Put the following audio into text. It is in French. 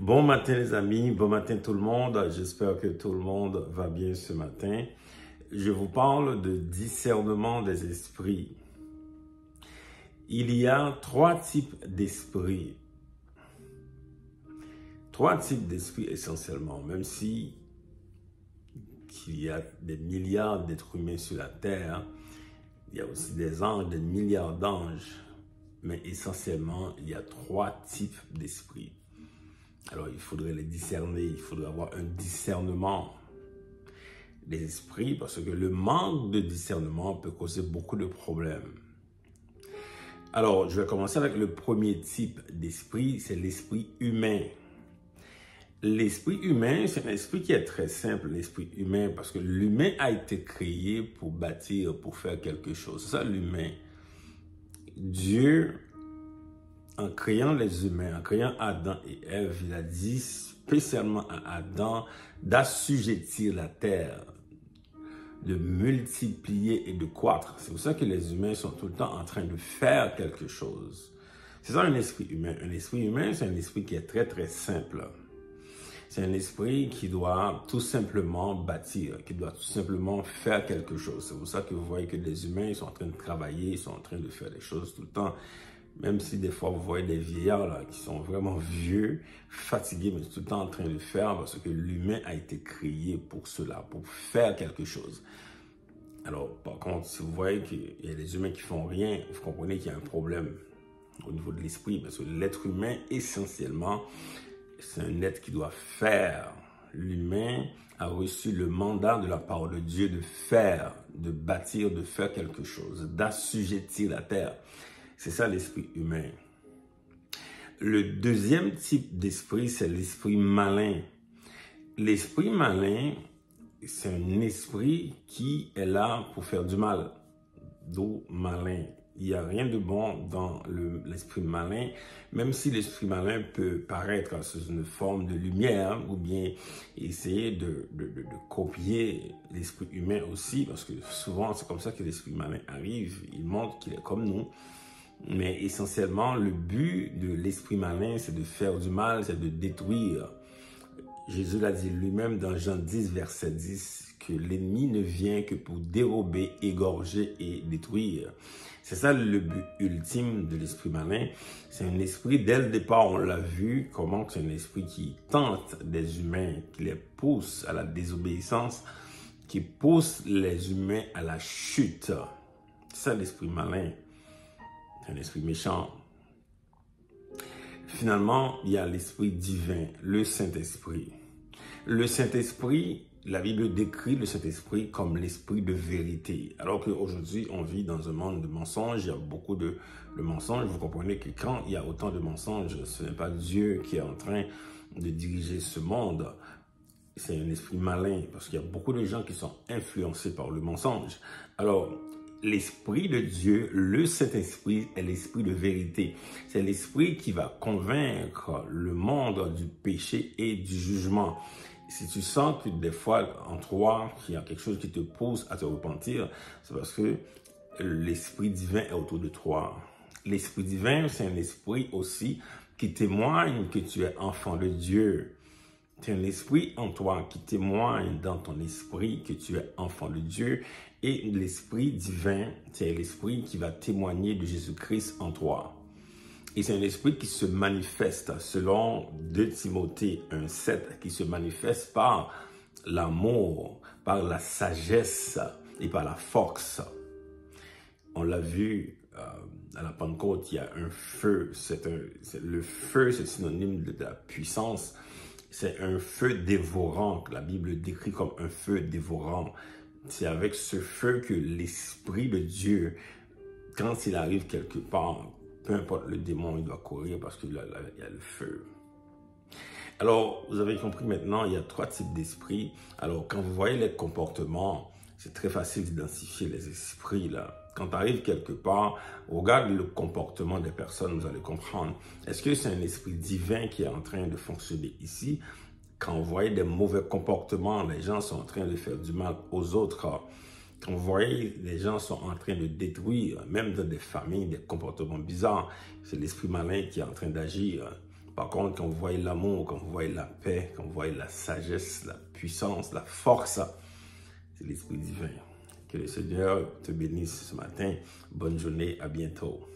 Bon matin les amis, bon matin tout le monde. J'espère que tout le monde va bien ce matin. Je vous parle de discernement des esprits. Il y a trois types d'esprits. Trois types d'esprits essentiellement, même si il y a des milliards d'êtres humains sur la terre, il y a aussi des anges, des milliards d'anges, mais essentiellement, il y a trois types d'esprits. Alors, il faudrait les discerner, il faudrait avoir un discernement des esprits parce que le manque de discernement peut causer beaucoup de problèmes. Alors, je vais commencer avec le premier type d'esprit, c'est l'esprit humain. L'esprit humain, c'est un esprit qui est très simple, l'esprit humain, parce que l'humain a été créé pour bâtir, pour faire quelque chose. C'est ça l'humain. Dieu, en créant les humains, en créant Adam et Ève, il a dit spécialement à Adam d'assujettir la terre, de multiplier et de croître. C'est pour ça que les humains sont tout le temps en train de faire quelque chose. C'est ça un esprit humain. Un esprit humain, c'est un esprit qui est très très simple. C'est un esprit qui doit tout simplement bâtir, qui doit tout simplement faire quelque chose. C'est pour ça que vous voyez que les humains ils sont en train de travailler, ils sont en train de faire des choses tout le temps. Même si des fois vous voyez des vieillards là, qui sont vraiment vieux, fatigués, mais tout le temps en train de faire parce que l'humain a été créé pour cela, pour faire quelque chose. Alors par contre, si vous voyez qu'il y a des humains qui font rien, vous comprenez qu'il y a un problème au niveau de l'esprit parce que l'être humain essentiellement, c'est un être qui doit faire. L'humain a reçu le mandat de la part de Dieu de faire, de bâtir, de faire quelque chose, d'assujettir la terre. C'est ça l'esprit humain. Le deuxième type d'esprit, c'est l'esprit malin. L'esprit malin, c'est un esprit qui est là pour faire du mal. D'où malin. Il n'y a rien de bon dans l'esprit malin, même si l'esprit malin peut paraître sous une forme de lumière ou bien essayer de copier l'esprit humain aussi, parce que souvent c'est comme ça que l'esprit malin arrive, il montre qu'il est comme nous. Mais essentiellement, le but de l'esprit malin, c'est de faire du mal, c'est de détruire. Jésus l'a dit lui-même dans Jean 10, verset 10, que l'ennemi ne vient que pour dérober, égorger et détruire. C'est ça le but ultime de l'esprit malin. C'est un esprit, dès le départ, on l'a vu, comment c'est un esprit qui tente des humains, qui les pousse à la désobéissance, qui pousse les humains à la chute. C'est ça l'esprit malin. C'est un esprit méchant. Finalement, il y a l'esprit divin, le Saint-Esprit. Le Saint-Esprit, la Bible décrit le Saint-Esprit comme l'esprit de vérité. Alors qu'aujourd'hui, on vit dans un monde de mensonges, il y a beaucoup de mensonges. Vous comprenez que quand il y a autant de mensonges, ce n'est pas Dieu qui est en train de diriger ce monde. C'est un esprit malin parce qu'il y a beaucoup de gens qui sont influencés par le mensonge. Alors, l'Esprit de Dieu, le Saint-Esprit, est l'esprit de vérité. C'est l'esprit qui va convaincre le monde du péché et du jugement. Si tu sens que des fois, en toi, qu'il y a quelque chose qui te pousse à te repentir, c'est parce que l'Esprit divin est autour de toi. L'Esprit divin, c'est un esprit aussi qui témoigne que tu es enfant de Dieu. C'est un esprit en toi qui témoigne dans ton esprit que tu es enfant de Dieu. Et l'esprit divin, c'est l'esprit qui va témoigner de Jésus-Christ en toi. Et c'est un esprit qui se manifeste, selon 2 Timothée 1,7, qui se manifeste par l'amour, par la sagesse et par la force. On l'a vu à la Pentecôte, il y a un feu. Le feu, c'est synonyme de la puissance. C'est un feu dévorant que la Bible décrit comme un feu dévorant. C'est avec ce feu que l'Esprit de Dieu, quand il arrive quelque part, peu importe le démon, il doit courir parce qu'il y a le feu. Alors, vous avez compris maintenant, il y a 3 types d'esprits. Alors, quand vous voyez les comportements, c'est très facile d'identifier les esprits là. Quand tu arrives quelque part, regarde le comportement des personnes, vous allez comprendre. Est-ce que c'est un esprit divin qui est en train de fonctionner ici? Quand vous voyez des mauvais comportements, les gens sont en train de faire du mal aux autres. Quand vous voyez les gens sont en train de détruire, même dans des familles, des comportements bizarres, c'est l'esprit malin qui est en train d'agir. Par contre, quand vous voyez l'amour, quand vous voyez la paix, quand vous voyez la sagesse, la puissance, la force, c'est l'Esprit divin. Que le Seigneur te bénisse ce matin. Bonne journée, à bientôt.